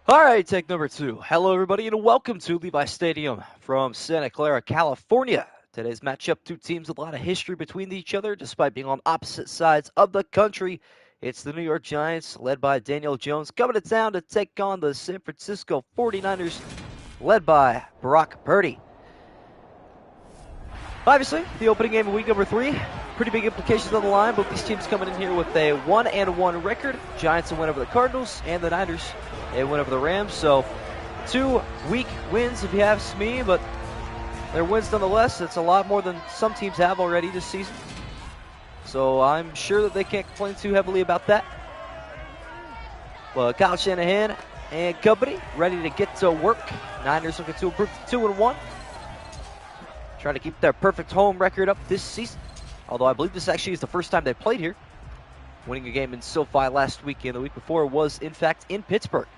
All right, take number 2. Hello, everybody, and welcome to Levi Stadium from Santa Clara, California. Today's matchup, two teams with a lot of history between each other, despite being on opposite sides of the country. It's the New York Giants, led by Daniel Jones, coming to town to take on the San Francisco 49ers, led by Brock Purdy. Obviously, the opening game of week number 3, pretty big implications on the line. Both these teams coming in here with a 1-1 record. Giants a win over the Cardinals, and the Niners a win over the Rams. So, 2 weak wins if you ask me, but they're wins nonetheless. It's a lot more than some teams have already this season. So I'm sure that they can't complain too heavily about that. Well, Kyle Shanahan and company ready to get to work. Niners looking to improve to 2-1. Trying to keep their perfect home record up this season. Although I believe this actually is the first time they played here. Winning a game in SoFi last week and the week before was, in fact, in Pittsburgh.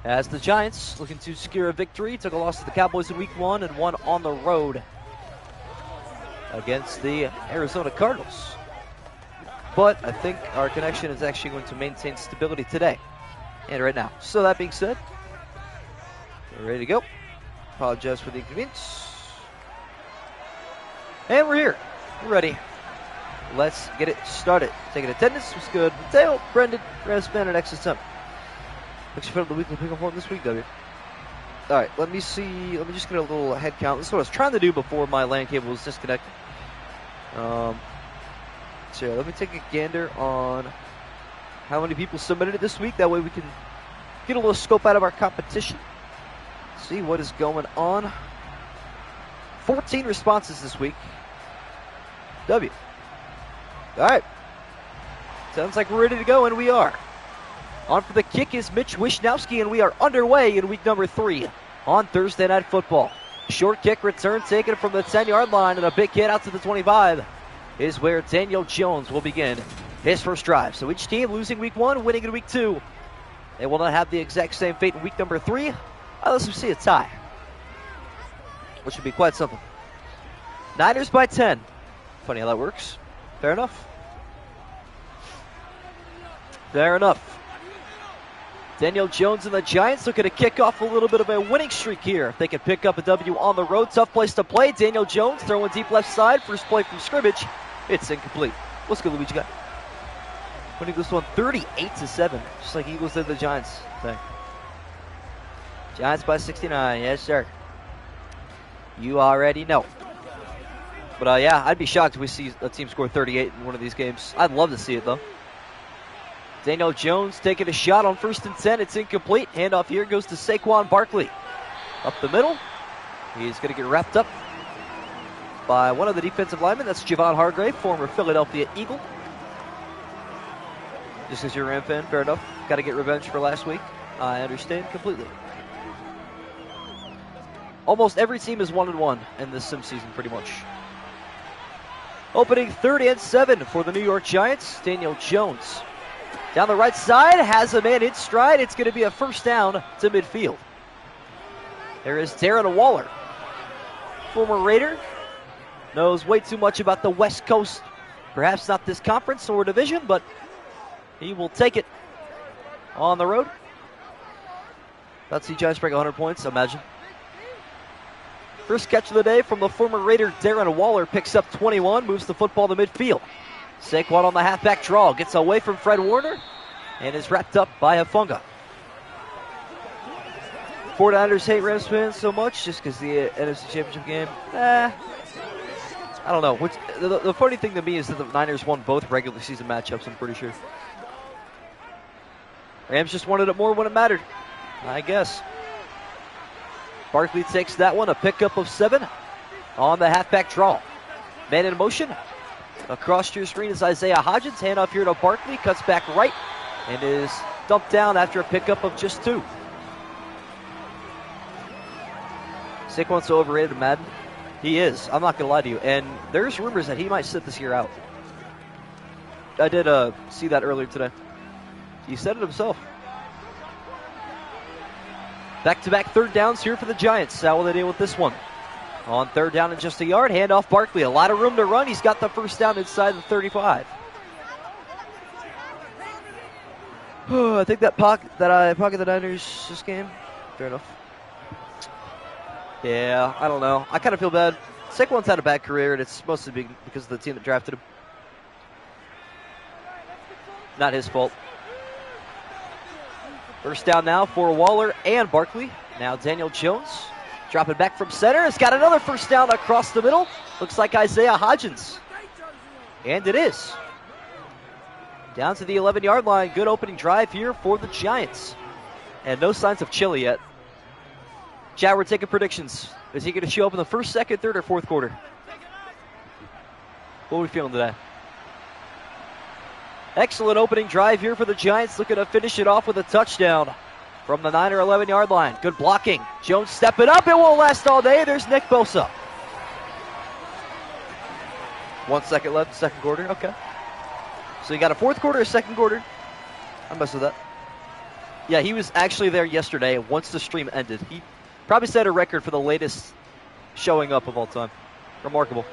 As the Giants looking to secure a victory, took a loss to the Cowboys in week 1 and won on the road against the Arizona Cardinals. But I think our connection is actually going to maintain stability today and right now. So that being said, we're ready to go. Apologize for the inconvenience. And we're here. We're ready. Let's get it started. Taking attendance was good. Mateo, Brendan, Rasman, and Exit Summit. Looks for the weekly pick-up form this week, W. All right, let me see. Let me just get a little head count. This is what I was trying to do before my LAN cable was disconnected. So yeah, let me take a gander on how many people submitted it this week. That way we can get a little scope out of our competition. See what is going on. 14 responses this week. W. All right. Sounds like we're ready to go, and we are. On for the kick is Mitch Wishnowski, and we are underway in week number 3 on Thursday Night Football. Short kick return taken from the 10-yard line, and a big hit out to the 25 is where Daniel Jones will begin his first drive. So each team losing week 1, winning in week 2. They will not have the exact same fate in week number 3 unless we see a tie, which would be quite something. Niners by 10. Funny how that works. Fair enough. Fair enough. Daniel Jones and the Giants looking to kick off a little bit of a winning streak here. If they can pick up a W on the road, tough place to play. Daniel Jones throwing deep left side. First play from scrimmage. It's incomplete. What's good, Luigi? Winning this one 38-7. Just like Eagles did the Giants thing. Giants by 69. Yes, sir. You already know. But yeah, I'd be shocked if we see a team score 38 in one of these games. I'd love to see it, though. Daniel Jones taking a shot on 1st and 10. It's incomplete. Handoff here goes to Saquon Barkley. Up the middle. He's going to get wrapped up by one of the defensive linemen. That's Javon Hargrave, former Philadelphia Eagle. Just as you're a Ram fan, fair enough. Got to get revenge for last week. I understand completely. Almost every team is 1-1 in this sim season, pretty much. Opening 3rd and 7 for the New York Giants. Daniel Jones down the right side, has a man in stride. It's going to be a first down to midfield. There is Darren Waller, former Raider. Knows way too much about the West Coast. Perhaps not this conference or division, but he will take it on the road. Let's see Giants break 100 points, imagine. First catch of the day from the former Raider, Darren Waller, picks up 21, moves the football to midfield. Saquon on the halfback draw, gets away from Fred Warner, and is wrapped up by Hafunga. 49ers hate Rams fans so much just because the NFC Championship game. I don't know. The funny thing to me is that the Niners won both regular season matchups, I'm pretty sure. Rams just wanted it more when it mattered, I guess. Barkley takes that one, a pickup of 7 on the halfback draw. Man in motion. Across your screen is Isaiah Hodgins. Handoff here to Barkley. Cuts back right and is dumped down after a pickup of just 2. Saquon's so overrated in Madden. He is. I'm not going to lie to you. And there's rumors that he might sit this year out. I did see that earlier today. He said it himself. Back-to-back 3rd downs here for the Giants. How will they deal with this one? On 3rd down and just a yard, handoff Barkley. A lot of room to run. He's got the first down inside the 35. I think that pocket the Niners this game. Fair enough. Yeah, I don't know. I kind of feel bad. Saquon's had a bad career, and it's mostly because of the team that drafted him. Not his fault. First down now for Waller and Barkley. Now Daniel Jones dropping back from center. Has got another first down across the middle. Looks like Isaiah Hodgins. And it is. Down to the 11-yard line. Good opening drive here for the Giants. And no signs of chili yet. Chad, we're taking predictions. Is he going to show up in the first, second, third, or fourth quarter? What are we feeling today? Excellent opening drive here for the Giants. Looking to finish it off with a touchdown from the 9 or 11-yard line. Good blocking. Jones stepping up. It won't last all day. There's Nick Bosa. 1 second left, second quarter. Okay. So you got a fourth quarter, a second quarter. I messed with that. Yeah, he was actually there yesterday once the stream ended. He probably set a record for the latest showing up of all time. Remarkable.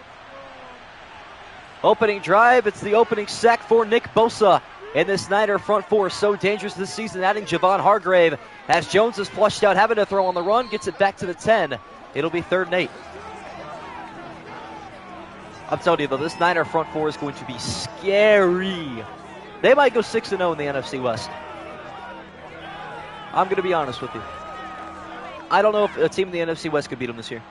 Opening drive. It's the opening sack for Nick Bosa. And this Niner front four is so dangerous this season, adding Javon Hargrave. As Jones is flushed out, having to throw on the run, gets it back to the 10. It'll be 3rd and 8. I'm telling you, though, this Niner front four is going to be scary. They might go 6-0 in the NFC West. I'm going to be honest with you. I don't know if a team in the NFC West could beat them this year.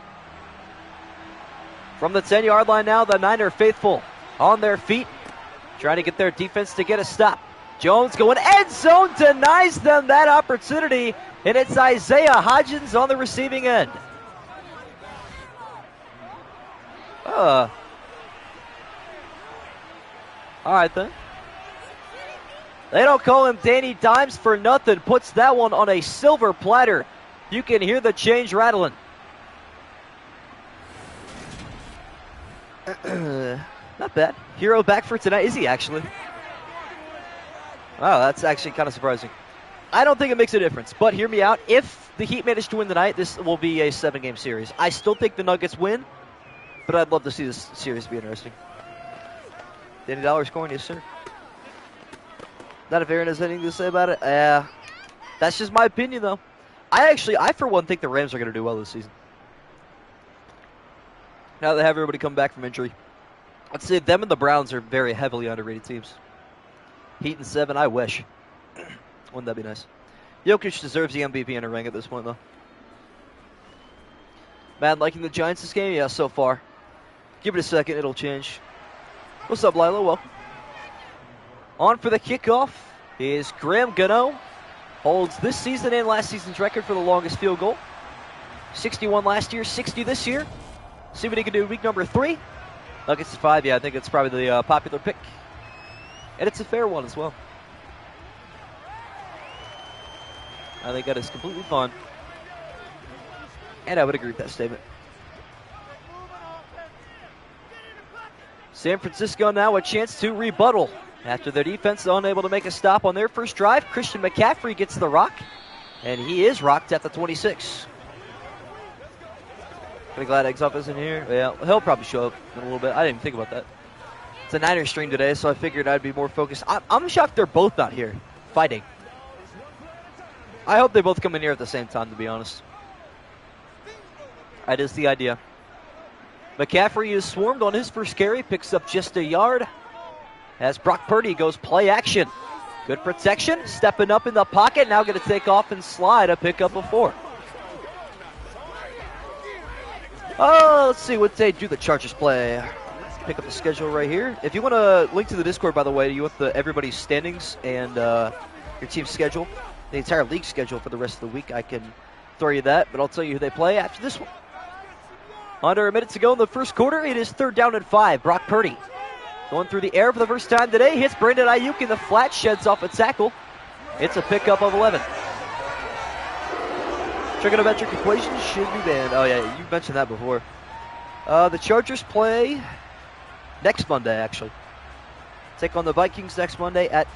From the 10-yard line now, the Niner faithful on their feet, trying to get their defense to get a stop. Jones going end zone, denies them that opportunity, and it's Isaiah Hodgins on the receiving end. All right, then. They don't call him Danny Dimes for nothing. Puts that one on a silver platter. You can hear the change rattling. Not bad. Hero back for tonight. Is he actually? Wow, that's actually kind of surprising. I don't think it makes a difference, but hear me out. If the Heat manage to win tonight, this will be a 7-game series. I still think the Nuggets win, but I'd love to see this series be interesting. Danny Dollar scoring, yes, sir. Not if Aaron has anything to say about it. That's just my opinion, though. I for one, think the Rams are going to do well this season. Now they have everybody come back from injury. I'd say them and the Browns are very heavily underrated teams. Heat and 7, I wish. Wouldn't that be nice? Jokic deserves the MVP in a ring at this point, though. Man, liking the Giants this game? Yeah, so far. Give it a second, it'll change. What's up, Lilo? Welcome. On for the kickoff is Graham Gano. Holds this season and last season's record for the longest field goal. 61 last year, 60 this year. See what he can do week number 3. Nuggets to 5, yeah, I think it's probably the popular pick. And it's a fair one as well. I think that is completely fun. And I would agree with that statement. San Francisco now a chance to rebuttal. After their defense is unable to make a stop on their first drive, Christian McCaffrey gets the rock. And he is rocked at the 26. Pretty glad Exoff isn't here. Yeah, he'll probably show up in a little bit. I didn't even think about that. It's a Niners stream today, so I figured I'd be more focused. I'm shocked they're both not here fighting. I hope they both come in here at the same time, to be honest. That is the idea. McCaffrey is swarmed on his first carry, picks up just a yard. As Brock Purdy goes play action. Good protection, stepping up in the pocket, now going to take off and slide a pickup of 4. Oh, let's see what they do the Chargers play. Pick up the schedule right here. If you want to link to the Discord, by the way, you want everybody's standings and your team's schedule, the entire league schedule for the rest of the week, I can throw you that, but I'll tell you who they play after this one. Under a minute to go in the first quarter, it is 3rd down and 5. Brock Purdy going through the air for the first time today, hits Brandon Ayuk in the flat, sheds off a tackle. It's a pickup of 11. Trigonometric equations should be banned. Oh, yeah, you mentioned that before. The Chargers play next Monday, actually. Take on the Vikings next Monday at,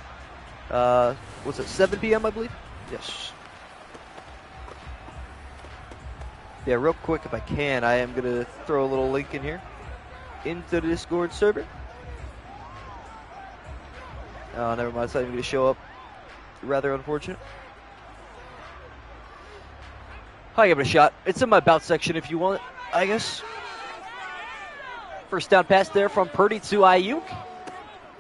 7 p.m., I believe? Yes. Yeah, real quick, if I can, I am going to throw a little link in here into the Discord server. Oh, never mind. It's not even going to show up. rather unfortunate. I'll give it a shot. It's in my bout section if you want it, I guess. First down pass there from Purdy to Ayuk.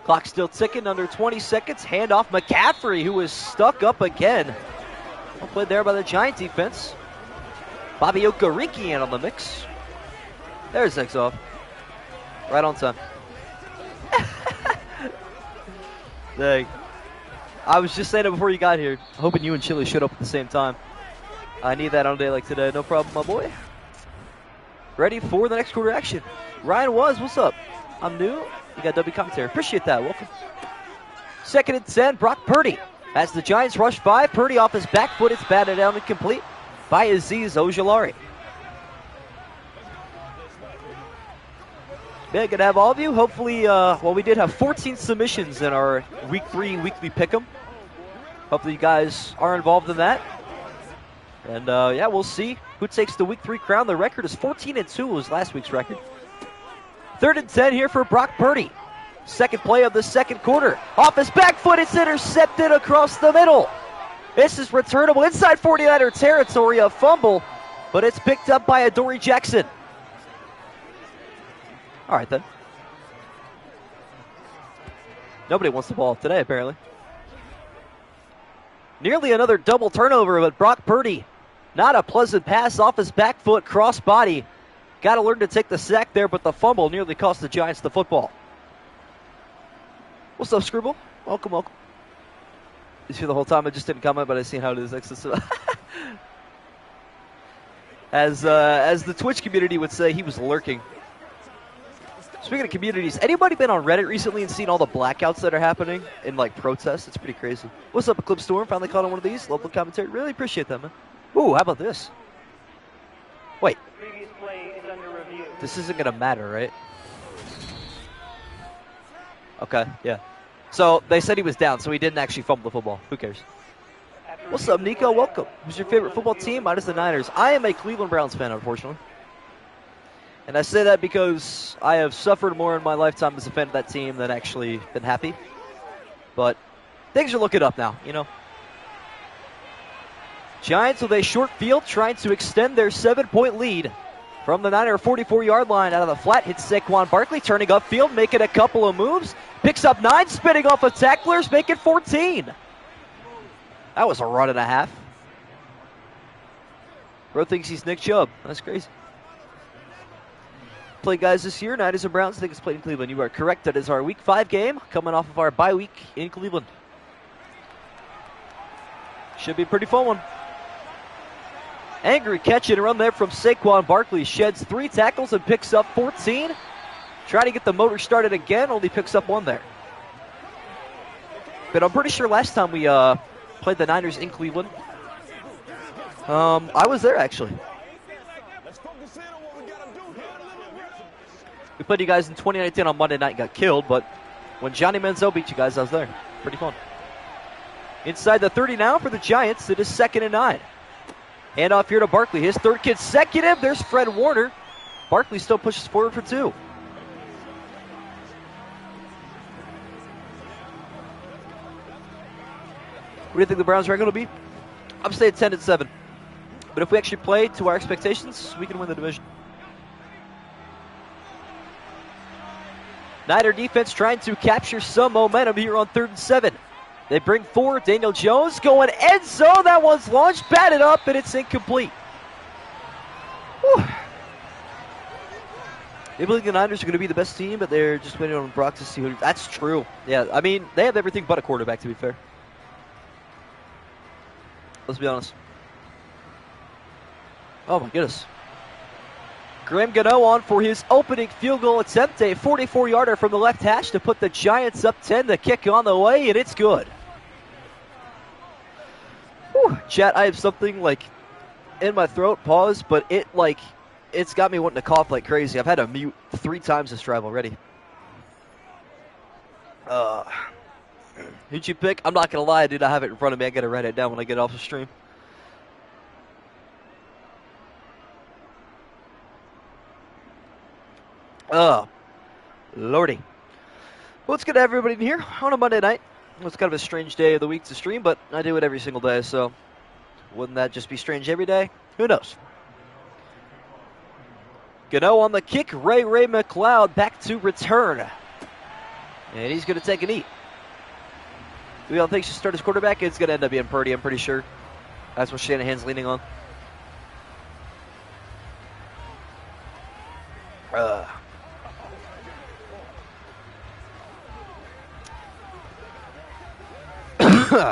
Clock still ticking, under 20 seconds. Handoff McCaffrey, who is stuck up again. Well played there by the Giant defense. Bobby Okereke on the mix. There's X off. Right on time. Dang. I was just saying it before you got here. Hoping you and Chili showed up at the same time. I need that on a day like today. No problem, my boy. Ready for the next quarter action. Ryan what's up? I'm new. You got W commentary. Appreciate that. Welcome. 2nd and 10. Brock Purdy. As the Giants rush 5. Purdy off his back foot. It's batted down and complete by Azeez Ojulari. Yeah, good to have all of you. Hopefully, we did have 14 submissions in our Week 3 weekly pick'em. Hopefully you guys are involved in that. And, we'll see who takes the Week 3 crown. The record is 14-2 was last week's record. 3rd and 10 here for Brock Purdy. Second play of the second quarter. Off his back foot, it's intercepted across the middle. This is returnable inside 49er territory, a fumble, but it's picked up by Adoree Jackson. All right, then. Nobody wants the ball today, apparently. Nearly another double turnover, but Brock Purdy, not a pleasant pass off his back foot, cross body. Got to learn to take the sack there, but the fumble nearly cost the Giants the football. What's up, Scribble? Welcome, welcome. He's here the whole time. I just didn't comment, but I seen how it is. As the Twitch community would say, he was lurking. Speaking of communities, anybody been on Reddit recently and seen all the blackouts that are happening in, like, protests? It's pretty crazy. What's up, Eclipse Storm? Finally caught on one of these. Local commentary. Really appreciate that, man. Ooh, how about this? Wait. This isn't going to matter, right? Okay, yeah. So, they said he was down, so he didn't actually fumble the football. Who cares? What's up, Nico? Welcome. Who's your favorite football team? Mine is the Niners. I am a Cleveland Browns fan, unfortunately. And I say that because I have suffered more in my lifetime as a fan of that team than actually been happy. But things are looking up now, you know. Giants with a short field trying to extend their 7-point lead from the Niner 44-yard line out of the flat. Hits Saquon Barkley, turning upfield, making a couple of moves. Picks up 9, spinning off of tacklers, making 14. That was a run and a half. Bro thinks he's Nick Chubb. That's crazy. Play guys this year, Niners and Browns. I think it's played in Cleveland. You are correct. That is our Week 5 game coming off of our bye week in Cleveland. Should be a pretty fun one. Angry catch and run there from Saquon Barkley. Sheds 3 tackles and picks up 14. Trying to get the motor started again, only picks up 1 there. But I'm pretty sure last time we played the Niners in Cleveland, I was there actually. We played you guys in 2019 on Monday night and got killed, but when Johnny Manziel beat you guys, I was there. Pretty fun. Inside the 30 now for the Giants. It is 2nd and 9. Handoff here to Barkley. His 3rd consecutive. There's Fred Warner. Barkley still pushes forward for 2. What do you think the Browns are going to be? I'm saying 10-7. But if we actually play to our expectations, we can win the division. Niner defense trying to capture some momentum here on 3rd and 7. They bring forward Daniel Jones going end zone. That one's launched, batted up, and it's incomplete. Whew. They believe the Niners are going to be the best team, but they're just waiting on Brock to see who. That's true. Yeah, I mean, they have everything but a quarterback, to be fair. Let's be honest. Oh, my goodness. Graham Gano on for his opening field goal attempt, a 44-yarder from the left hash to put the Giants up 10. The kick on the way, and it's good. Whew. Chat, I have something like in my throat, pause, but it's got me wanting to cough like crazy. I've had to mute 3 times this drive already. Who'd you pick? I'm not going to lie, dude. I have it in front of me. I got to write it down when I get off the stream. Lordy. Well, it's good to have everybody in here on a Monday night. It's kind of a strange day of the week to stream, but I do it every single day, so wouldn't that just be strange every day? Who knows? Gano on the kick. Ray McLeod back to return. And he's going to take a knee. Who y'all think should start as quarterback? It's going to end up being Purdy, I'm pretty sure. That's what Shanahan's leaning on.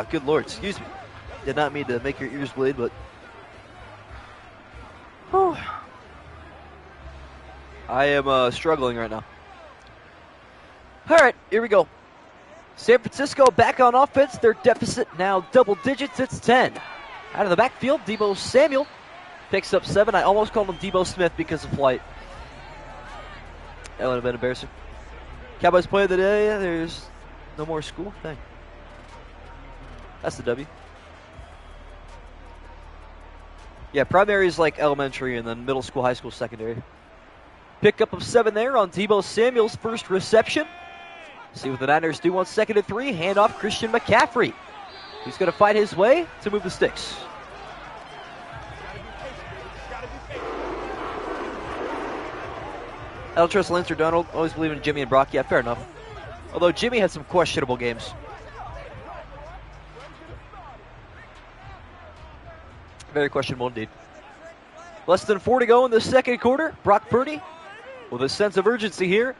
Good Lord, excuse me. Did not mean to make your ears bleed, but... Whew. I am struggling right now. All right, here we go. San Francisco back on offense. Their deficit now double digits. It's 10. Out of the backfield, Deebo Samuel picks up 7. I almost called him Deebo Smith because of flight. That would have been embarrassing. Cowboys play of the day. There's no more school. Dang. That's the W. Yeah, primary is like elementary, and then middle school, high school, secondary. Pickup of 7 there on Deebo Samuel's first reception. See what the Niners do on 2nd and 3. Handoff Christian McCaffrey. He's going to fight his way to move the sticks. I don't trust Lance or Donald. Always believe in Jimmy and Brock. Yeah, fair enough. Although Jimmy had some questionable games. Very questionable indeed. Less than 4 to go in the second quarter. Brock Purdy with a sense of urgency here.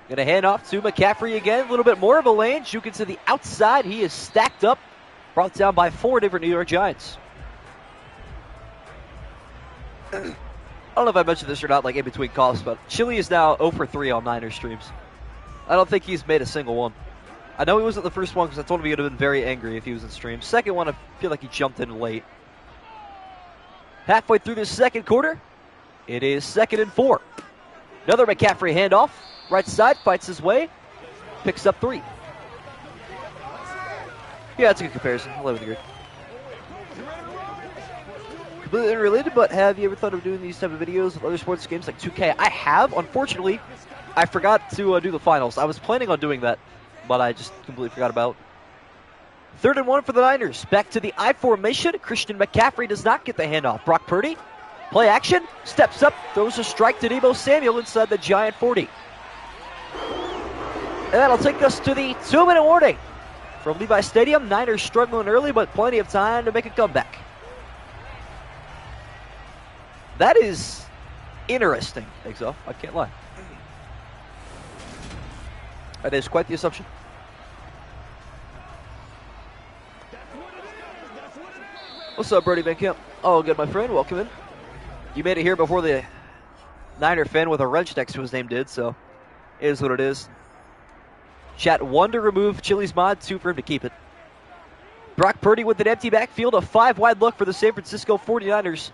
Going to hand off to McCaffrey again. A little bit more of a lane. Juking to the outside. He is stacked up. Brought down by 4 different New York Giants. I don't know if I mentioned this or not, like in between coughs, but Chili is now 0 for 3 on Niners streams. I don't think he's made a single one. I know he wasn't the first one because I told him he would have been very angry if he was in stream. Second one, I feel like he jumped in late. Halfway through this second quarter, it is 2nd and 4. Another McCaffrey handoff. Right side, fights his way. Picks up 3. Yeah, that's a good comparison. 11 agree. Completely unrelated, but have you ever thought of doing these type of videos with other sports games like 2K? I have. Unfortunately, I forgot to do the finals. I was planning on doing that, but I just completely forgot about. 3rd and 1 for the Niners. Back to the I formation. Christian McCaffrey does not get the handoff. Brock Purdy, play action, steps up, throws a strike to Deebo Samuel inside the Giant 40. And that'll take us to the 2-minute warning from Levi Stadium. Niners struggling early, but plenty of time to make a comeback. That is interesting, Exo. I can't lie. That is quite the assumption. What's up, Brody Van Camp? Oh, good, my friend. Welcome in. You made it here before the Niner fan with a wrench next to his name did, so it is what it is. Chat 1 to remove Chili's mod, 2 for him to keep it. Brock Purdy with an empty backfield, a 5-wide look for the San Francisco 49ers.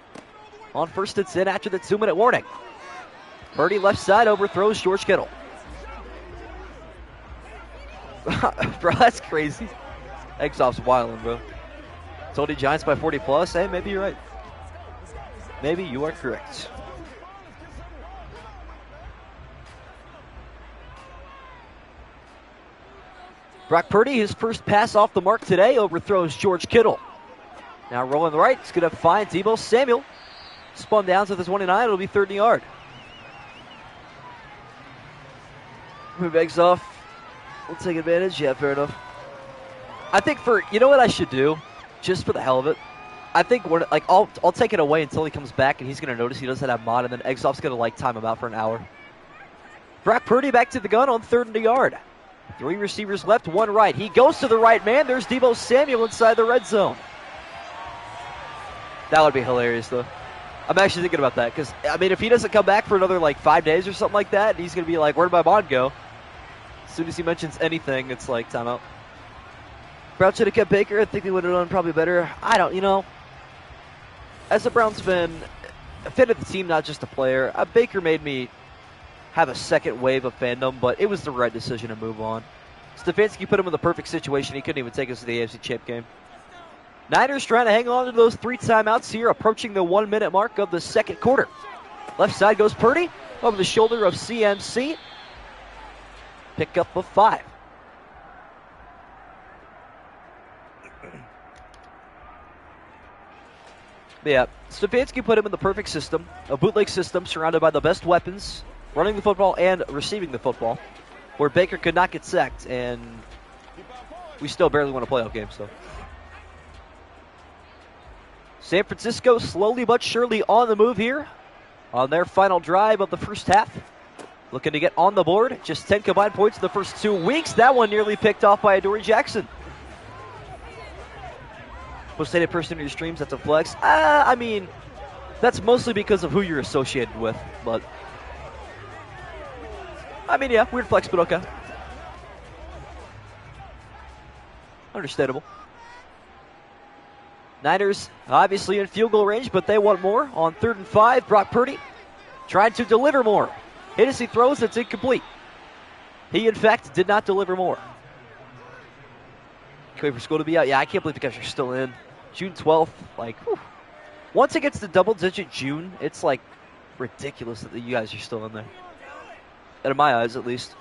On 1st and 10 after the 2-minute warning. Purdy left side overthrows George Kittle. Bro, that's crazy. Exoff's wilding, bro. Told you Giants by 40 plus. Hey, maybe you're right. Maybe you are correct. Brock Purdy, his first pass off the mark today, overthrows George Kittle. Now rolling the right, he's going to find Deebo Samuel. Spun down to the 29, it'll be 3rd and yard. Move eggs off. We'll take advantage. Yeah, fair enough. I think you know what I should do? Just for the hell of it. I think I'll take it away until he comes back and he's going to notice he doesn't have mod, and then Exoff's going to time him out for an hour. Brock Purdy back to the gun on 3rd and yard. 3 receivers left, 1 right. He goes to the right man. There's Deebo Samuel inside the red zone. That would be hilarious, though. I'm actually thinking about that because, I mean, if he doesn't come back for another 5 days or something like that, he's going to be like, where'd my mod go? As soon as he mentions anything, it's like, timeout. Browns should have kept Baker. I think they would have done probably better. I don't, as a Browns fan, a fan of the team, not just a player, Baker made me have a second wave of fandom, but it was the right decision to move on. Stefanski put him in the perfect situation. He couldn't even take us to the AFC Champ game. Niners trying to hang on to those 3 timeouts here, approaching the 1-minute mark of the second quarter. Left side goes Purdy, over the shoulder of CMC. Pick up of 5. Yeah, Stefanski put him in the perfect system, a bootleg system surrounded by the best weapons, running the football and receiving the football, where Baker could not get sacked, and we still barely won a playoff game. So, San Francisco slowly but surely on the move here on their final drive of the first half. Looking to get on the board. Just 10 combined points in the first 2 weeks. That one nearly picked off by Adoree Jackson. Most hated person in your streams, that's a flex. I mean, that's mostly because of who you're associated with. But, I mean, yeah, weird flex, but okay. Understandable. Niners obviously in field goal range, but they want more. On 3rd and 5, Brock Purdy trying to deliver more. Hit as he throws, it's incomplete. He, in fact, did not deliver more. Can't wait for school to be out. Yeah, I can't believe you guys are still in. June 12th, like, whew. Once it gets to double-digit June, it's, like, ridiculous that you guys are still in there. And in my eyes, at least.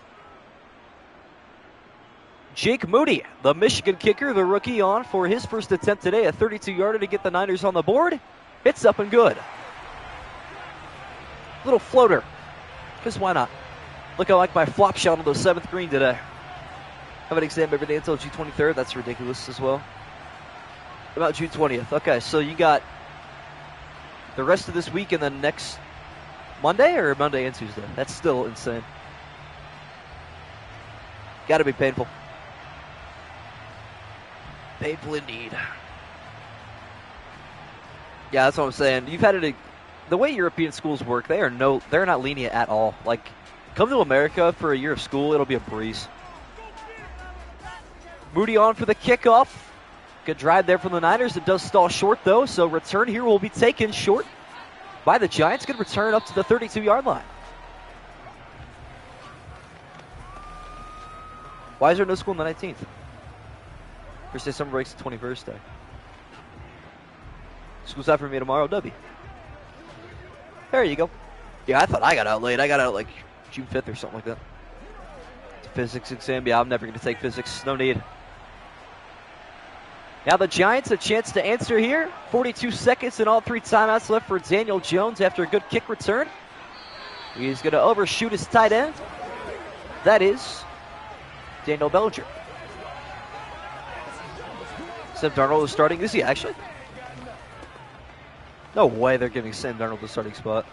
Jake Moody, the Michigan kicker, the rookie, on for his first attempt today, a 32-yarder to get the Niners on the board. It's up and good. Little floater. Because why not? Look, I like my flop shot on the 7th green today. Have an exam every day until June 23rd. That's ridiculous as well. About June 20th. Okay, so you got the rest of this week and then next Monday, or Monday and Tuesday? That's still insane. Got to be painful. Painful indeed. Yeah, that's what I'm saying. You've had it. The way European schools work, they're not lenient at all. Like, come to America for a year of school, it'll be a breeze. Moody on for the kickoff. Good drive there from the Niners. It does stall short, though, so return here will be taken short by the Giants. Good return up to the 32-yard line. Why is there no school on the 19th? First day summer breaks the 21st day. School's out for me tomorrow, W. There you go. Yeah, I thought I got out late. I got out like June 5th or something like that. Physics exam. Yeah, I'm never going to take physics. No need. Now the Giants a chance to answer here. 42 seconds and all 3 timeouts left for Daniel Jones after a good kick return. He's going to overshoot his tight end. That is Daniel Bellinger. Sam Darnold is starting. Is he actually? No way they're giving Sam Darnold the starting spot.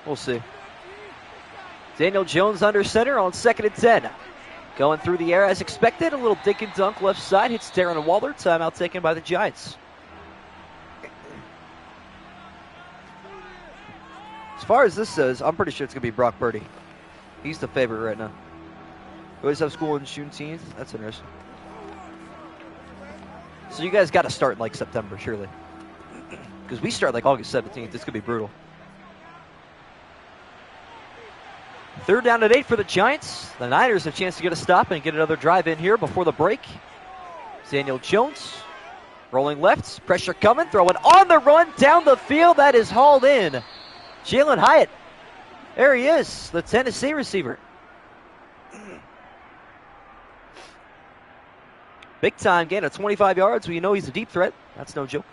We'll see. Daniel Jones under center on 2nd and 10. Going through the air as expected. A little dink and dunk left side. Hits Darren Waller. Timeout taken by the Giants. As far as this says, I'm pretty sure it's going to be Brock Purdy. He's the favorite right now. We always have school on Juneteenth. That's interesting. So you guys got to start in like September, surely. Because we start like August 17th. This could be brutal. 3rd down and 8 for the Giants. The Niners have a chance to get a stop and get another drive in here before the break. Daniel Jones rolling left. Pressure coming. Throwing on the run down the field. That is hauled in. Jalen Hyatt. There he is, the Tennessee receiver. Big time gain of 25 yards. Well, you know he's a deep threat. That's no joke.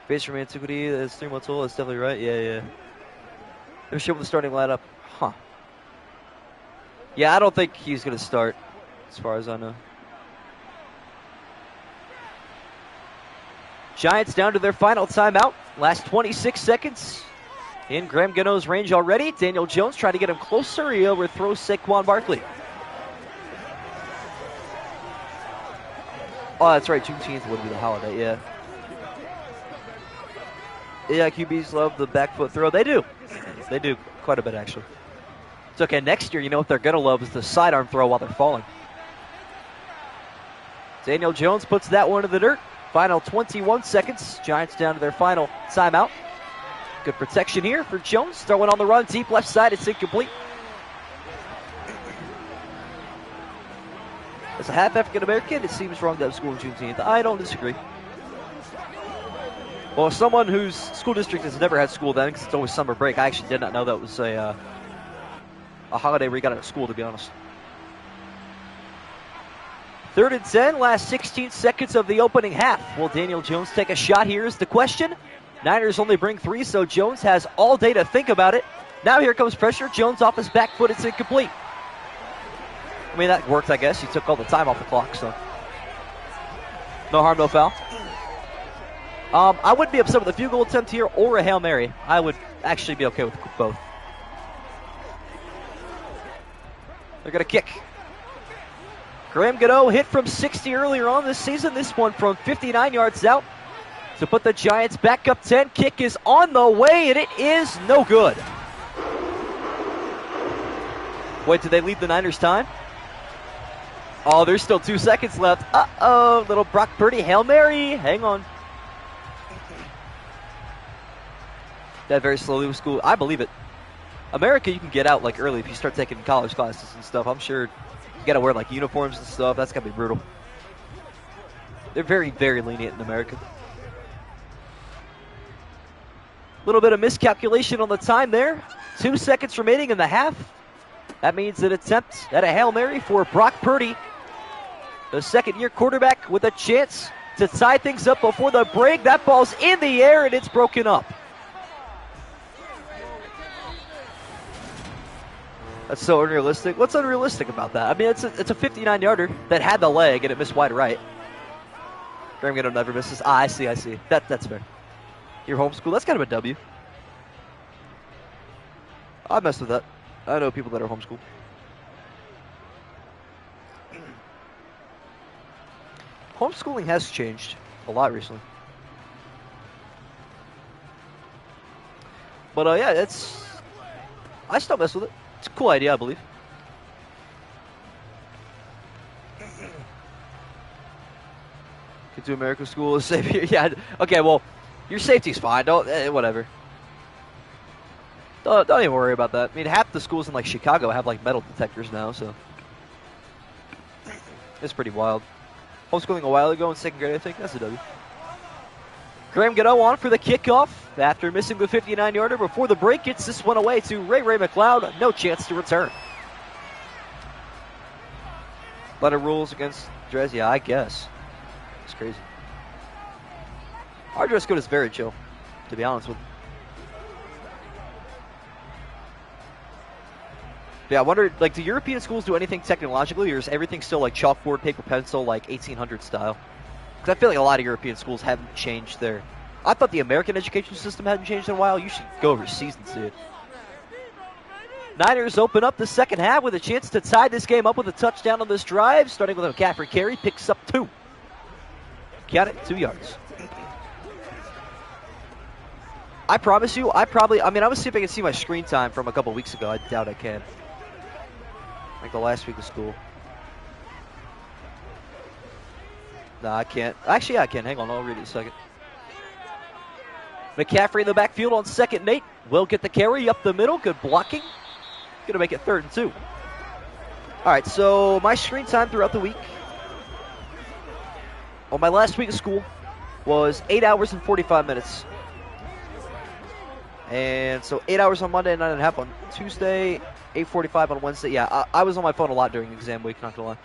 Base from antiquity. That's 3 months old. That's definitely right. Yeah. They're showing the starting lineup. Huh. Yeah, I don't think he's going to start, as far as I know. Giants down to their final timeout. Last 26 seconds. In Graham Gano's range already. Daniel Jones trying to get him closer. He overthrows Saquon Barkley. Oh, that's right. Juneteenth would be the holiday, yeah. Yeah, QBs love the back foot throw. They do. They do quite a bit, actually. It's okay. Next year, you know what they're going to love is the sidearm throw while they're falling. Daniel Jones puts that one in the dirt. Final 21 seconds. Giants down to their final timeout. Good protection here for Jones. Throwing on the run. Deep left side. It's incomplete. As a half African-American, it seems wrong to have school on Juneteenth. I don't disagree. Well, as someone whose school district has never had school then, because it's always summer break, I actually did not know that was a holiday where you got out of school, to be honest. 3rd and 10, last 16 seconds of the opening half. Will Daniel Jones take a shot here is the question. Niners only bring 3, so Jones has all day to think about it. Now here comes pressure. Jones off his back foot. It's incomplete. I mean, that worked, I guess. He took all the time off the clock, so. No harm, no foul. I wouldn't be upset with a field goal attempt here or a Hail Mary. I would actually be okay with both. They're going to kick. Graham Gano hit from 60 earlier on this season. This one from 59 yards out to put the Giants back up 10. Kick is on the way, and it is no good. Wait, did they leave the Niners time? Oh, there's still 2 seconds left. Uh-oh, little Brock Purdy Hail Mary. Hang on. That very slowly with school. I believe it. America, you can get out like early if you start taking college classes and stuff. I'm sure you got to wear like uniforms and stuff. That's got to be brutal. They're very, very lenient in America. A little bit of miscalculation on the time there. 2 seconds remaining in the half. That means an attempt at a Hail Mary for Brock Purdy, the second-year quarterback with a chance to tie things up before the break. That ball's in the air, and it's broken up. That's so unrealistic. What's unrealistic about that? I mean, it's a 59-yarder that had the leg, and it missed wide right. Graham Gano never misses. I see. That's fair. Your homeschool, that's kind of a W. I messed with that. I know people that are homeschooled. Homeschooling has changed a lot recently. But yeah, I still mess with it. It's a cool idea, I believe. Get to American school is safe here. Yeah, okay, well, your safety's fine. Don't, whatever. Don't even worry about that. I mean, half the schools in like Chicago have like metal detectors now, so it's pretty wild. Homeschooling a while ago in 2nd grade, I think. That's a W. Graham Gano on for the kickoff after missing the 59-yarder before the break. Gets this one away to Ray McLeod. No chance to return. A lot of rules against dress. Yeah, I guess. It's crazy. Our dress code is very chill, to be honest with you. Yeah, I wonder, like, do European schools do anything technologically, or is everything still, like, chalkboard, paper, pencil, like, 1800 style? Because I feel like a lot of European schools haven't changed their... I thought the American education system hadn't changed in a while. You should go overseas and see it. Niners open up the second half with a chance to tie this game up with a touchdown on this drive, starting with a McCaffrey carry, picks up 2. Count it, 2 yards. I promise you, I was see if I can see my screen time from a couple weeks ago. I doubt I can. Like the last week of school. No, I can't. Actually, yeah, I can. Hang on, I'll read it in a second. McCaffrey in the backfield on 2nd and 8. Will get the carry up the middle. Good blocking. Going to make it 3rd and 2. All right, so my screen time throughout the week on my last week of school was 8 hours and 45 minutes. And so 8 hours on Monday and 9.5 on Tuesday, 8:45 on Wednesday. Yeah, I was on my phone a lot during exam week, not going to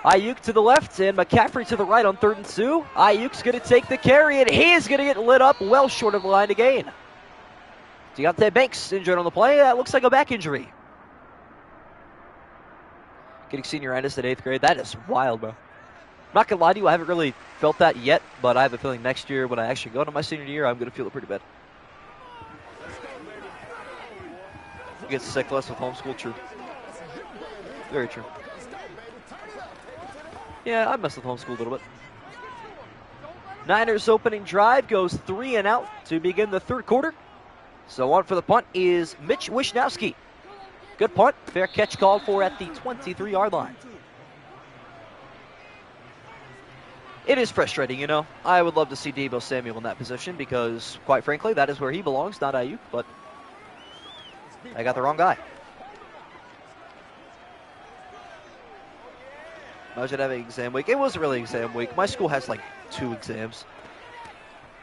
lie. Ayuk to the left and McCaffrey to the right on 3rd and 2. Ayuk's going to take the carry, and he is going to get lit up well short of the line to gain. Deontay Banks injured on the play. That looks like a back injury. Getting senioritis at 8th grade. That is wild, bro. Not going to lie to you, I haven't really felt that yet, but I have a feeling next year when I actually go into my senior year, I'm going to feel it pretty bad. You get sick less with homeschool, true. Very true. Yeah, I mess with homeschool a little bit. Niners opening drive goes 3 and out to begin the 3rd quarter. So on for the punt is Mitch Wishnowski. Good punt. Fair catch called for at the 23-yard line. It is frustrating, you know. I would love to see Deebo Samuel in that position because, quite frankly, that is where he belongs, not Ayuk, but I got the wrong guy. Imagine having exam week. It wasn't really exam week. My school has like 2 exams.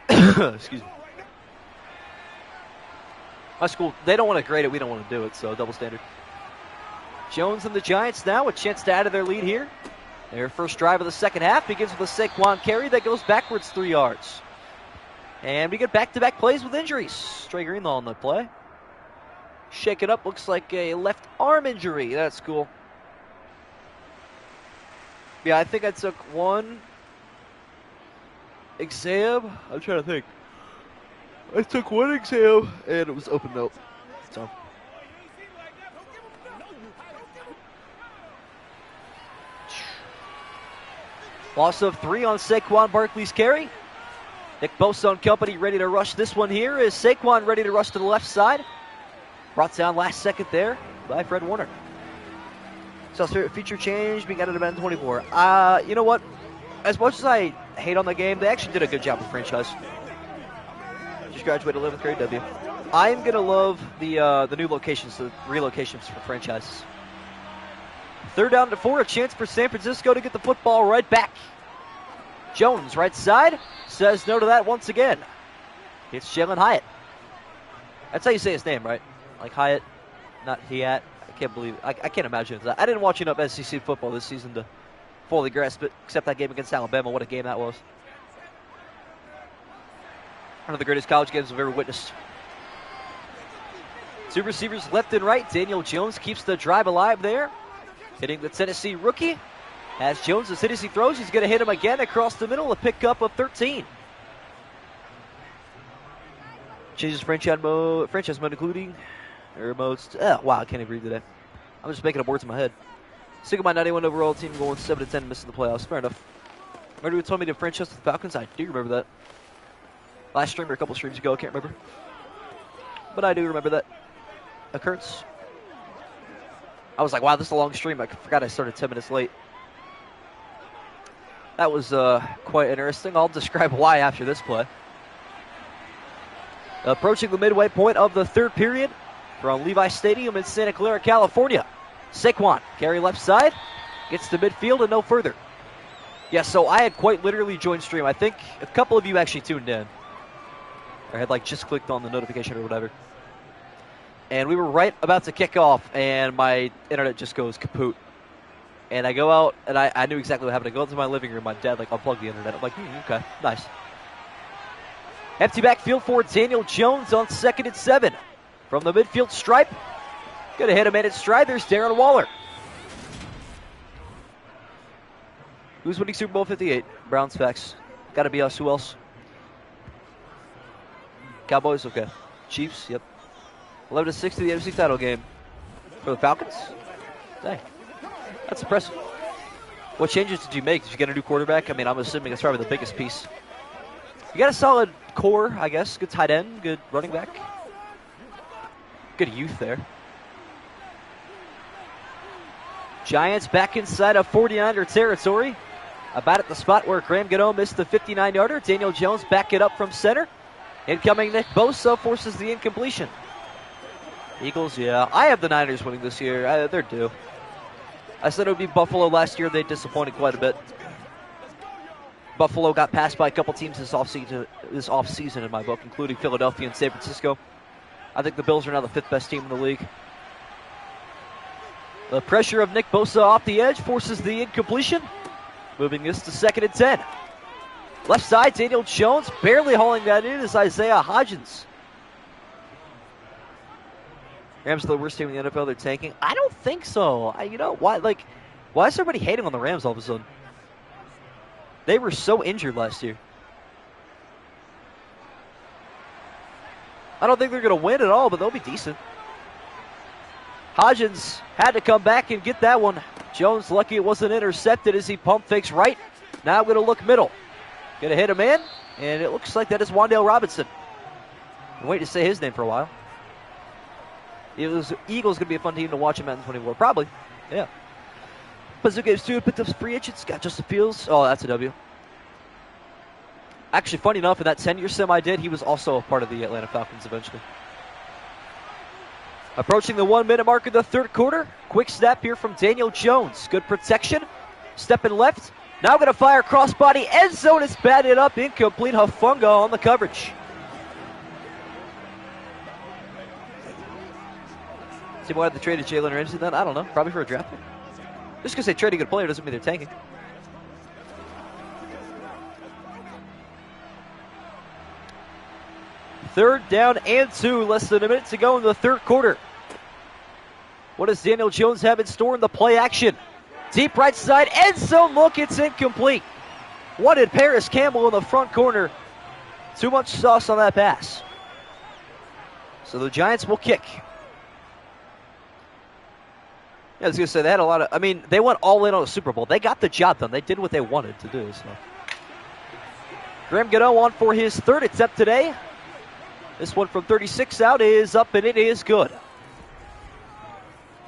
Excuse me. My school, they don't want to grade it. We don't want to do it, so double standard. Jones and the Giants now a chance to add to their lead here. Their first drive of the second half begins with a Saquon carry that goes backwards 3 yards. And we get back-to-back plays with injuries. Trey Greenlaw on the play. Shake it up, looks like a left arm injury. That's cool. Yeah, I think I took one exam. I'm trying to think. I took one exam and it was open note. So. Loss of 3 on Saquon Barkley's carry. Nick Bosa and company ready to rush this one here. Is Saquon ready to rush to the left side? Brought down last second there by Fred Warner. So feature change, we got it at Madden 24. You know what? As much as I hate on the game, they actually did a good job with franchise. Just graduated 11th grade W. I'm going to love the new locations, the relocations for franchises. 3rd down to 4, a chance for San Francisco to get the football right back. Jones, right side, says no to that once again. It's Jalen Hyatt. That's how you say his name, right? Like Hyatt, not Hyatt. I can't believe it. I can't imagine that. I didn't watch enough SEC football this season to fully grasp it, except that game against Alabama. What a game that was. One of the greatest college games I've ever witnessed. 2 receivers left and right. Daniel Jones keeps the drive alive there. Hitting the Tennessee rookie. As Jones, as he throws, he's going to hit him again across the middle. A pickup of 13. Changes franchise mode including error modes. Wow, I can't even read today. I'm just making up words in my head. Sick of my 91 overall team going 7-10, missing the playoffs. Fair enough. Remember who told me to franchise with the Falcons? I do remember that. Last stream or a couple streams ago, I can't remember. But I do remember that occurrence. I was like, wow, this is a long stream. I forgot I started 10 minutes late. That was quite interesting. I'll describe why after this play. Approaching the midway point of the 3rd period from Levi Stadium in Santa Clara, California. Saquon, carry left side, gets to midfield and no further. Yeah, so I had quite literally joined stream. I think a couple of you actually tuned in. Or had like just clicked on the notification or whatever. And we were right about to kick off, and my internet just goes kaput. And I go out, and I knew exactly what happened. I go into my living room. My dad unplugged the internet. I'm like, okay, nice. Empty backfield for Daniel Jones on 2nd and 7. From the midfield stripe. Going to hit him in its stride. There's Darren Waller. Who's winning Super Bowl 58? Browns facts. Got to be us. Who else? Cowboys? Okay. Chiefs? Yep. 11-6 to the NFC title game. For the Falcons? Dang. That's impressive. What changes did you make? Did you get a new quarterback? I mean, I'm assuming it's probably the biggest piece. You got a solid core, I guess. Good tight end, good running back. Good youth there. Giants back inside of 49er territory. About at the spot where Graham Gano missed the 59-yarder. Daniel Jones back it up from center. Incoming Nick Bosa forces the incompletion. Eagles, yeah. I have the Niners winning this year. They're due. I said it would be Buffalo last year. They disappointed quite a bit. Buffalo got passed by a couple teams this offseason in my book, including Philadelphia and San Francisco. I think the Bills are now the 5th best team in the league. The pressure of Nick Bosa off the edge forces the incompletion. Moving this to 2nd and 10. Left side, Daniel Jones barely hauling that in is Isaiah Hodgins. Rams are the worst team in the NFL. They're tanking. I don't think so. You know why? Why is everybody hating on the Rams all of a sudden? They were so injured last year. I don't think they're going to win at all, but they'll be decent. Hodgins had to come back and get that one. Jones lucky it wasn't intercepted as he pump fakes right. Now going to look middle. Going to hit him in, and it looks like that is Wan'Dale Robinson. I'm waiting to say his name for a while. Eagles going to be a fun team to watch in Madden 24. Probably, yeah. Bazoo Games 2 picked up free agents. Got Justin Fields. Oh, that's a W. Actually, funny enough, in that 10-year sim I did, he was also a part of the Atlanta Falcons eventually. Approaching the 1-minute mark of the 3rd quarter. Quick snap here from Daniel Jones. Good protection. Stepping left. Now going to fire crossbody. End zone is batted up. Incomplete. Hufanga on the coverage. See why they traded Jalen Ramsey then? I don't know. Probably for a draft pick. Just because they trade a good player doesn't mean they're tanking. Third down and 2. Less than a minute to go in the third quarter. What does Daniel Jones have in store in the play action? Deep right side, end zone look, it's incomplete. Wanted Paris Campbell in the front corner. Too much sauce on that pass. So the Giants will kick. Yeah, I was going to say, they had a lot of, they went all in on the Super Bowl. They got the job done. They did what they wanted to do. So Graham Gano on for his third attempt today. This one from 36 out is up, and it is good.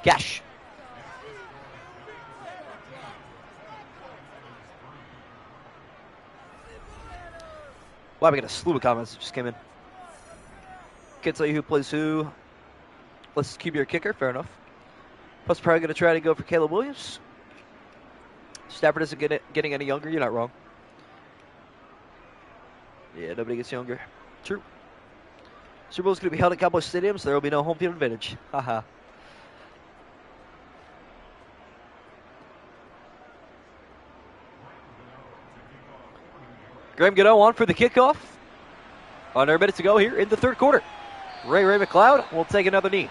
Cash. Wow, we got a slew of comments that just came in. Can't tell you who plays who. Let's keep your kicker. Fair enough. Plus, probably going to try to go for Caleb Williams. Stafford isn't getting any younger. You're not wrong. Yeah, nobody gets younger. True. Super Bowl is going to be held at Cowboy Stadium, so there will be no home field advantage. Haha. Graham Gano on for the kickoff. Under a minute to go here in the third quarter. Ray McLeod will take another knee.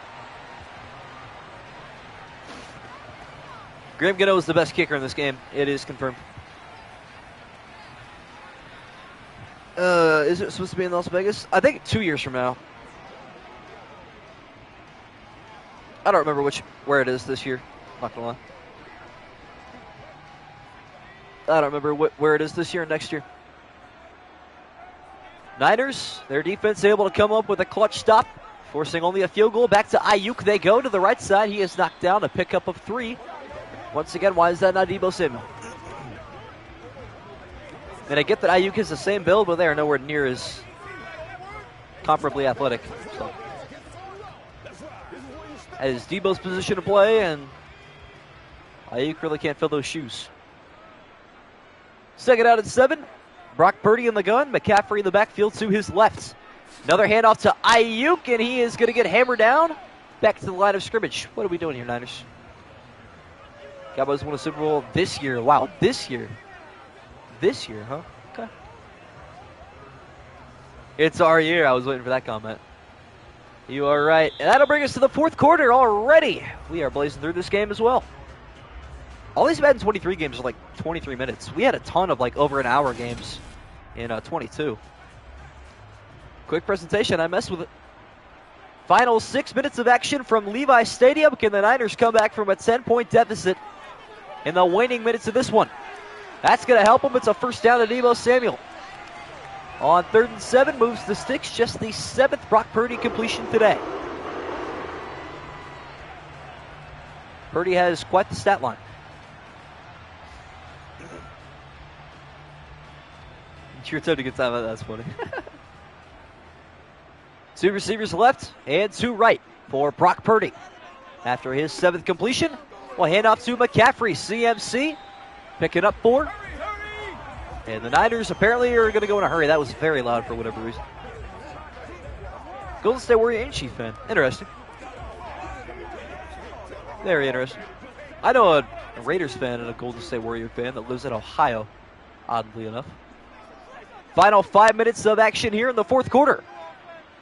Graham Gano is the best kicker in this game. It is confirmed. Is it supposed to be in Las Vegas? I think 2 years from now. I don't remember where it is this year. Not gonna lie. I don't remember where it is this year and next year. Niners, their defense able to come up with a clutch stop, forcing only a field goal. Back to Ayuk. They go to the right side. He is knocked down. A pickup of 3. Once again, why is that not Deebo Samuel? And I get that Ayuk is the same build, but they are nowhere near as comparably athletic. So. As Deebo's position to play, and Ayuk really can't fill those shoes. Second out at 7. Brock Purdy in the gun. McCaffrey in the backfield to his left. Another handoff to Ayuk, and he is going to get hammered down. Back to the line of scrimmage. What are we doing here, Niners? Cowboys won a Super Bowl this year. Wow, this year. This year, huh? Okay. It's our year. I was waiting for that comment. You are right. And that'll bring us to the fourth quarter already. We are blazing through this game as well. All these Madden 23 games are like 23 minutes. We had a ton of like over an hour games in 22. Quick presentation. I messed with it. Final 6 minutes of action from Levi Stadium. Can the Niners come back from a 10-point deficit in the waning minutes of this one? That's going to help them. It's a first down to Deebo Samuel. On 3rd and 7, moves the sticks. Just the 7th Brock Purdy completion today. Purdy has quite the stat line. It's your turn to get time out. That's funny. 2 receivers left and 2 right for Brock Purdy. After his 7th completion, we'll hand off to McCaffrey. CMC picking up 4. And the Niners apparently are going to go in a hurry. That was very loud for whatever reason. Golden State Warrior and Chief fan. Interesting. Very interesting. I know a Raiders fan and a Golden State Warrior fan that lives in Ohio, oddly enough. Final 5 minutes of action here in the fourth quarter.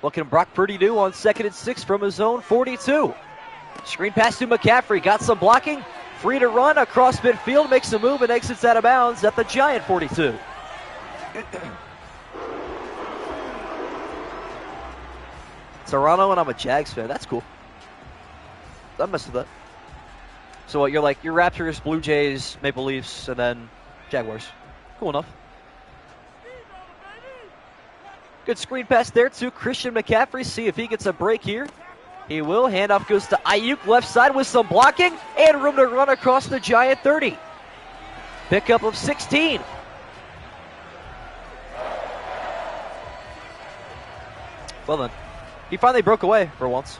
What can Brock Purdy do on 2nd and 6 from his own 42? Screen pass to McCaffrey. Got some blocking. Free to run across midfield. Makes a move and exits out of bounds at the Giant 42. Toronto, and I'm a Jags fan. That's cool. I messed with that. So what, you're Raptors, Blue Jays, Maple Leafs, and then Jaguars. Cool enough. Good screen pass there to Christian McCaffrey. See if he gets a break here. He will. Handoff goes to Ayuk left side with some blocking and room to run across the Giant 30. Pickup of 16. Well then, he finally broke away for once.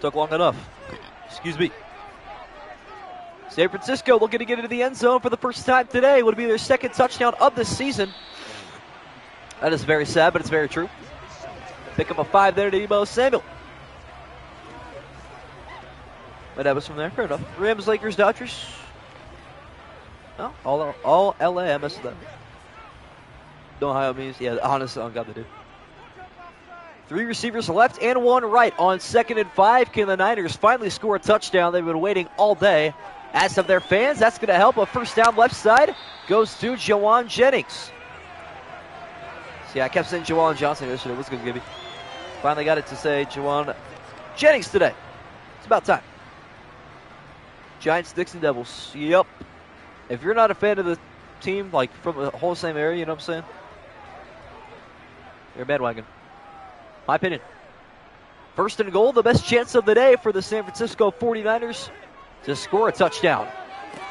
Took long enough. Excuse me. San Francisco looking to get into the end zone for the first time today. Would be their 2nd touchdown of the season. That is very sad, but it's very true. Pick up a 5 there to Debo Samuel. But that was from there. Fair enough. Rams, Lakers, Dodgers. No, all LA. I messed that. Ohio means, yeah, honestly, on God they do. 3 receivers left and 1 right on 2nd and 5. Can the Niners finally score a touchdown? They've been waiting all day. As of their fans, that's going to help. A first down left side goes to Jawan Jennings. See, I kept saying Jawan Johnson yesterday. What's good, Gibby? Finally got it to say Jawan Jennings today. It's about time. Giants, Dixon Devils. Yep. If you're not a fan of the team, like from the whole same area, you know what I'm saying? You're a bandwagon. My opinion. First and goal, the best chance of the day for the San Francisco 49ers to score a touchdown.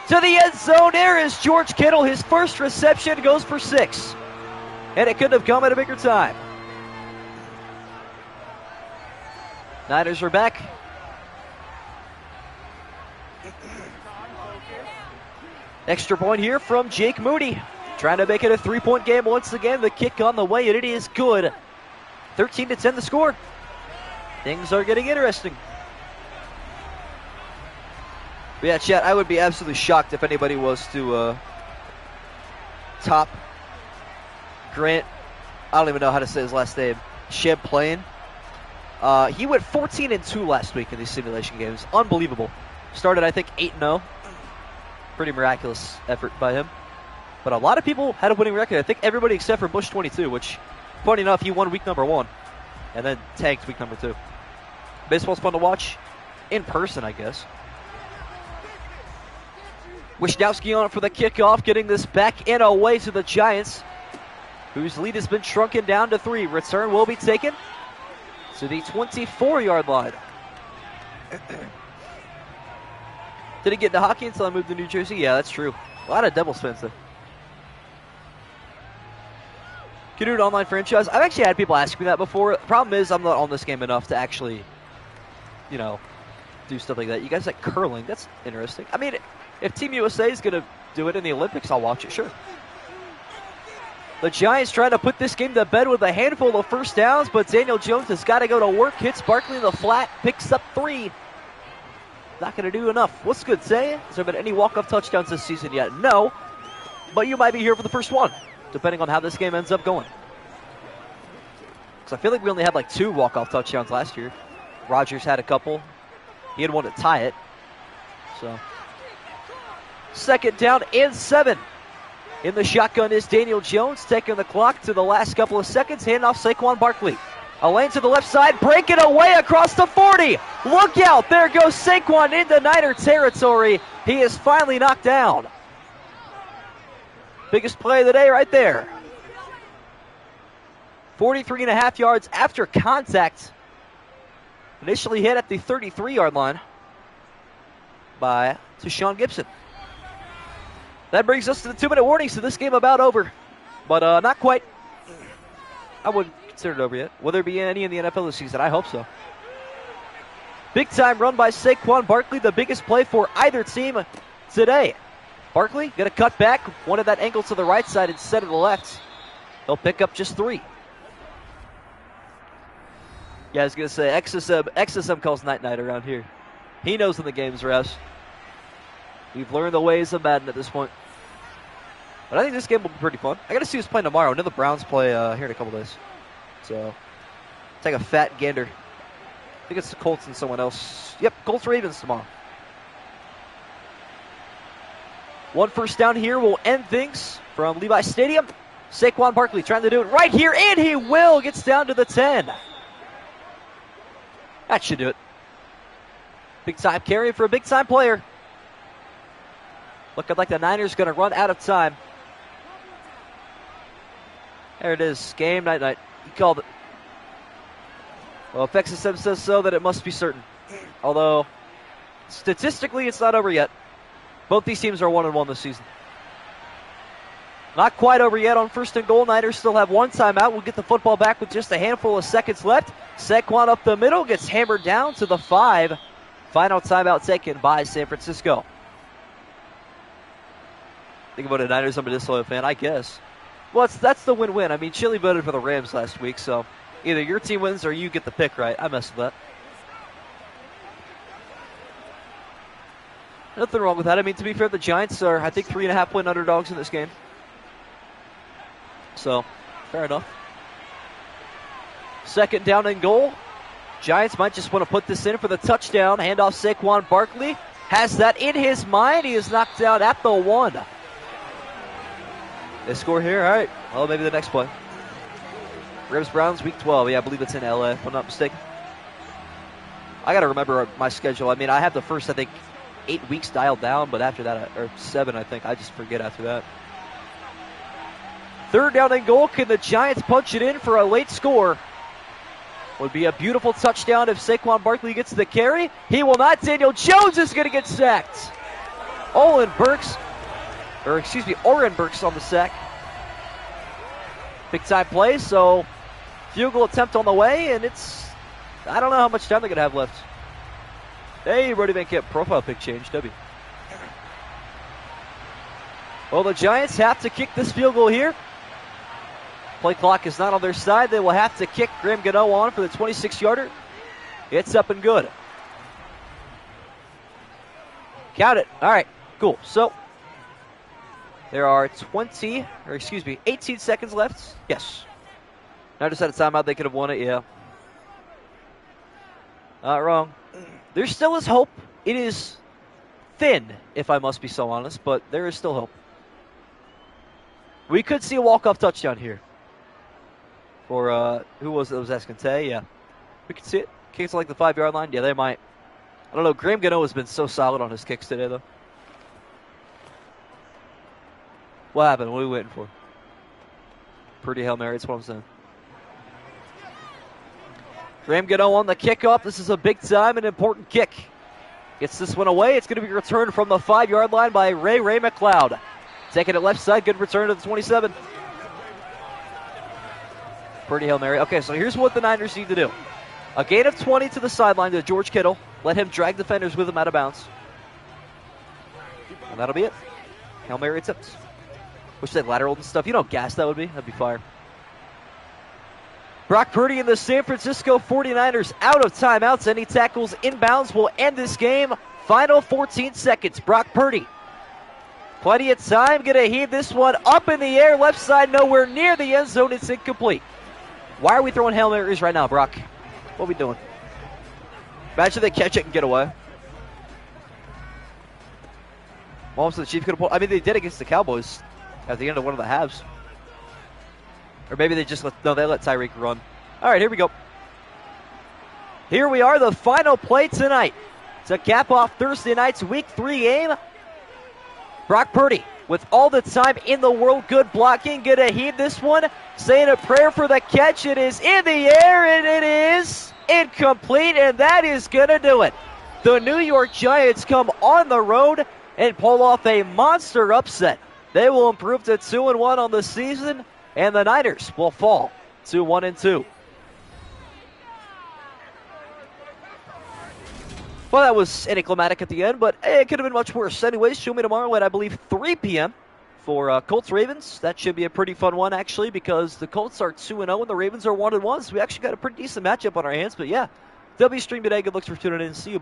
To the end zone, there is George Kittle. His first reception goes for 6. And it couldn't have come at a bigger time. Niners are back. Extra point here from Jake Moody. Trying to make it a 3-point game once again. The kick on the way, and it is good. 13-10 the score. Things are getting interesting. But yeah, chat, I would be absolutely shocked if anybody was to top Grant. I don't even know how to say his last name. Champlain. He went 14-2 last week in these simulation games. Unbelievable. Started, I think, 8-0. Pretty miraculous effort by him. But a lot of people had a winning record. I think everybody except for Bush 22, which, funny enough, he won week number 1 and then tanked week number 2. Baseball's fun to watch in person, I guess. Wisnowski on for the kickoff, getting this back and away to the Giants, whose lead has been shrunken down to 3. Return will be taken to the 24-yard line. Didn't get into hockey until I moved to New Jersey. Yeah, that's true. A lot of Devils fans, though. Can you do an online franchise? I've actually had people ask me that before. The problem is I'm not on this game enough to actually, you know, do stuff like that. You guys like curling. That's interesting. I mean, if Team USA is going to do it in the Olympics, I'll watch it, sure. The Giants trying to put this game to bed with a handful of first downs, but Daniel Jones has got to go to work. Hits Barkley in the flat, picks up 3. Not going to do enough. What's good, say? Has there been any walk-off touchdowns this season yet? No, but you might be here for the first one, depending on how this game ends up going. Because I feel like we only had like 2 walk-off touchdowns last year. Rodgers had a couple. He had one to tie it. So, 2nd down and 7. In the shotgun is Daniel Jones, taking the clock to the last couple of seconds. Hand off Saquon Barkley. A lane to the left side, breaking away across the 40. Look out, there goes Saquon into Niner territory. He is finally knocked down. Biggest play of the day right there. 43.5 yards after contact. Initially hit at the 33-yard line by Tashawn Gibson. That brings us to the 2-minute warning, so this game about over. But not quite. I wouldn't consider it over yet. Will there be any in the NFL this season? I hope so. Big time run by Saquon Barkley, the biggest play for either team today. Barkley going to cut back, wanted that angle to the right side instead of the left. He'll pick up just 3. Yeah, I was going to say, XSM calls night-night around here. He knows when the game's refs. We've learned the ways of Madden at this point. But I think this game will be pretty fun. I got to see who's playing tomorrow. I know the Browns play here in a couple days. So, take a fat gander. I think it's the Colts and someone else. Yep, Colts Ravens tomorrow. 1 first down here will end things from Levi Stadium. Saquon Barkley trying to do it right here, and he will. Gets down to the 10. That should do it. Big time carry for a big time player. Looking like the Niners going to run out of time. There it is. Game night. He called it. Well, if XSM says so, then it must be certain. Although, statistically, it's not over yet. Both these teams are 1-1 this season. Not quite over yet on 1st and goal. Niners still have 1 timeout. We'll get the football back with just a handful of seconds left. Saquon up the middle, gets hammered down to the 5. Final timeout taken by San Francisco. Think about it, Niners. I'm a disloyal fan, I guess. Well, that's the win-win. I mean, Chili voted for the Rams last week, so either your team wins or you get the pick right. I messed with that. Nothing wrong with that. I mean, to be fair, the Giants are, I think, 3.5-point underdogs in this game. So, fair enough. Second down and goal. Giants might just want to put this in for the touchdown. Handoff Saquon Barkley. Has that in his mind. He is knocked down at the 1. They score here. All right. Well, maybe the next play. Rams-Browns, week 12. Yeah, I believe it's in LA, if I'm not mistaken. I got to remember my schedule. I mean, I have the first, I think, 8 weeks dialed down, but after that, or 7, I think. I just forget after that. Third down and goal. Can the Giants punch it in for a late score? Would be a beautiful touchdown if Saquon Barkley gets the carry. He will not. Daniel Jones is going to get sacked. Oren Burks on the sack. Big time play, so field goal attempt on the way, and I don't know how much time they're going to have left. Hey, Brody Van Camp, profile pic change, W. Well, the Giants have to kick this field goal here. Play clock is not on their side. They will have to kick. Graham Gano on for the 26-yarder. It's up and good. Count it. All right, cool. So there are 18 seconds left. Yes. Now just had a timeout. They could have won it, yeah. Not wrong. There still is hope. It is thin, if I must be so honest, but there is still hope. We could see a walk-off touchdown here. For, who was it that was asking? Tay? Yeah. We could see it. Kicks like the 5-yard line. Yeah, they might. I don't know. Graham Gano has been so solid on his kicks today, though. What happened? What are we waiting for? Pretty Hail Mary, that's what I'm saying. Graham Gano on the kickoff. This is a big time and important kick. Gets this one away. It's going to be returned from the 5-yard line by Ray McLeod. Taking it left side. Good return to the 27. Pretty Hail Mary. Okay, so here's what the Niners need to do. A gain of 20 to the sideline to George Kittle. Let him drag defenders with him out of bounds. And that'll be it. Hail Mary attempts. Wish they lateraled and stuff. You know how gas that would be? That'd be fire. Brock Purdy and the San Francisco 49ers out of timeouts. Any tackles inbounds will end this game. Final 14 seconds. Brock Purdy. Plenty of time. Going to heave this one up in the air. Left side nowhere near the end zone. It's incomplete. Why are we throwing Hail Marys right now, Brock? What are we doing? Imagine they catch it and get away. Mahomes and the Chiefs could have pulled. I mean, they did against the Cowboys at the end of one of the halves. Or maybe they just let Tyreek run. All right, here we go. Here we are, the final play tonight to cap off Thursday night's Week 3 game. Brock Purdy with all the time in the world, good blocking, gonna heave this one, saying a prayer for the catch. It is in the air, and it is incomplete, and that is gonna do it. The New York Giants come on the road and pull off a monster upset. They will improve to 2-1 on the season, and the Niners will fall to 1-2. Well, that was anticlimactic at the end, but it could have been much worse. Anyways, show me tomorrow at, I believe, 3 p.m. for Colts-Ravens. That should be a pretty fun one, actually, because the Colts are 2-0 and the Ravens are 1-1, so we actually got a pretty decent matchup on our hands. But, yeah, W stream today. Good looks for tuning in. See you both.